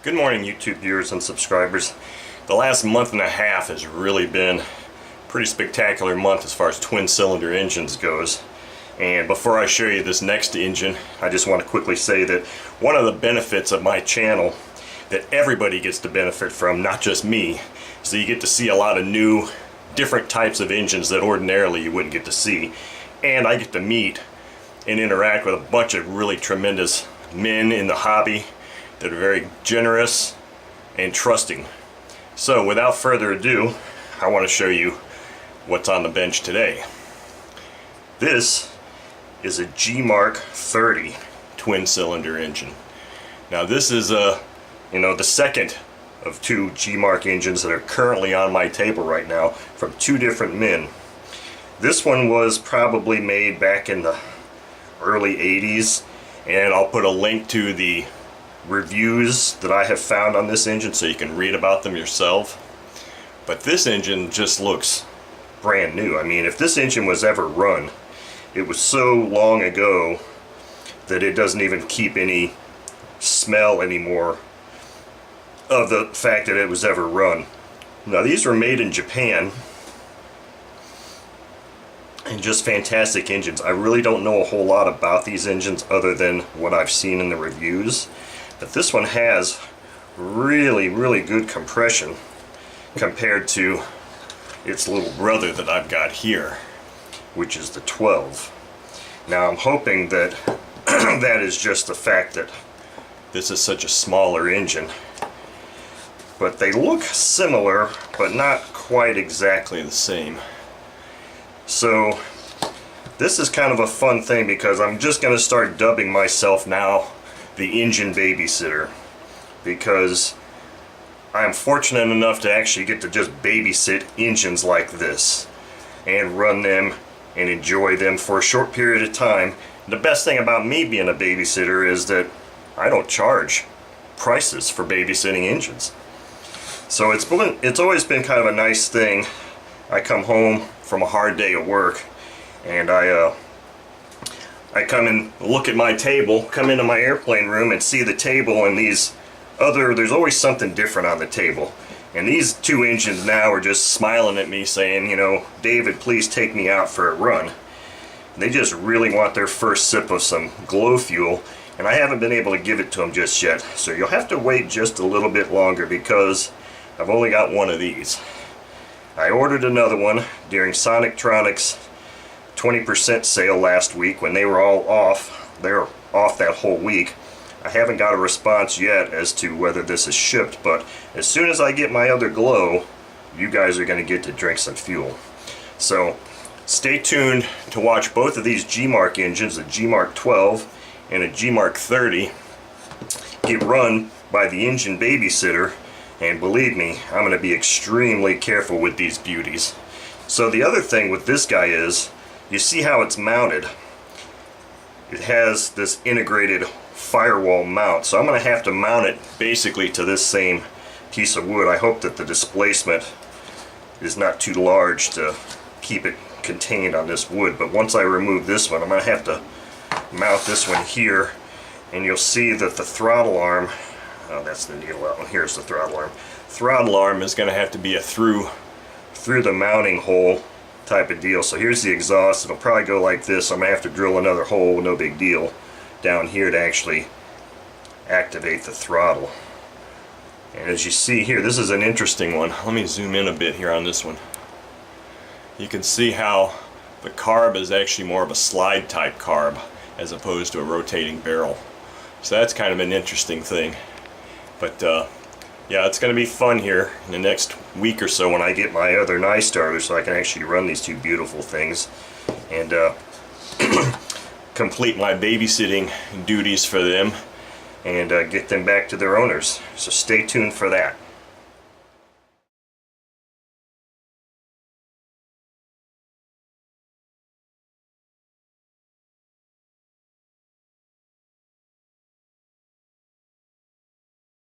Good morning, YouTube viewers and subscribers. The last month and a half has really been a pretty spectacular month as far as twin cylinder engines goes. And before I show you this next engine, I just want to quickly say that one of the benefits of my channel that everybody gets to benefit from, not just me, is that you get to see a lot of new, different types of engines that ordinarily you wouldn't get to see. And I get to meet and interact with a bunch of really tremendous men in the hobby that are very generous and trusting. So without further ado, I want to show you what's on the bench today. This is a G-Mark 30 twin cylinder engine. Now this is the second of two G-Mark engines that are currently on my table right now from two different men. This one was probably made back in the early 80s, and I'll put a link to the reviews that I have found on this engine so you can read about them yourself. But this engine just looks brand new. I mean, if this engine was ever run, it was so long ago that it doesn't even keep any smell anymore of the fact that it was ever run. Now these were made in Japan and just fantastic engines. I really don't know a whole lot about these engines other than what I've seen in the reviews. But this one has really good compression compared to its little brother that I've got here, which is the 12. Now I'm hoping that that is just the fact that this is such a smaller engine. But they look similar, but not quite exactly the same. So this is kind of a fun thing because I'm just going to start dubbing myself now the engine babysitter, because I'm fortunate enough to actually get to just babysit engines like this and run them and enjoy them for a short period of time. The best thing about me being a babysitter is that I don't charge prices for babysitting engines. So it's always been kind of a nice thing. I come home from a hard day at work and I come and look at my table, come into my airplane room and see the table, and there's always something different on the table. And these two engines now are just smiling at me saying, David, please take me out for a run. And they just really want their first sip of some glow fuel, and I haven't been able to give it to them just yet. So you'll have to wait just a little bit longer because I've only got one of these. I ordered another one during Sonictronics 20% sale last week when they were all off. They're off that whole week. I haven't got a response yet as to whether this is shipped, but as soon as I get my other glow, you guys are going to get to drink some fuel. So stay tuned to watch both of these G-Mark engines, a G-Mark 12 and a G-Mark 30, get run by the engine babysitter. And believe me, I'm going to be extremely careful with these beauties. So the other thing with this guy is, you see how it's mounted. It has this integrated firewall mount, so I'm going to have to mount it basically to this same piece of wood. I hope that the displacement is not too large to keep it contained on this wood, but once I remove this one, I'm going to have to mount this one here, and you'll see that the throttle arm, oh, that's the needle out one, here's the throttle arm. Throttle arm is going to have to be a through the mounting hole type of deal. So here's the exhaust. It'll probably go like this. I'm going to have to drill another hole, no big deal, down here to actually activate the throttle. And as you see here, this is an interesting one. Let me zoom in a bit here on this one. You can see how the carb is actually more of a slide type carb as opposed to a rotating barrel. So that's kind of an interesting thing. But yeah, it's going to be fun here in the next week or so when I get my other knife starter so I can actually run these two beautiful things and complete my babysitting duties for them and get them back to their owners. So stay tuned for that.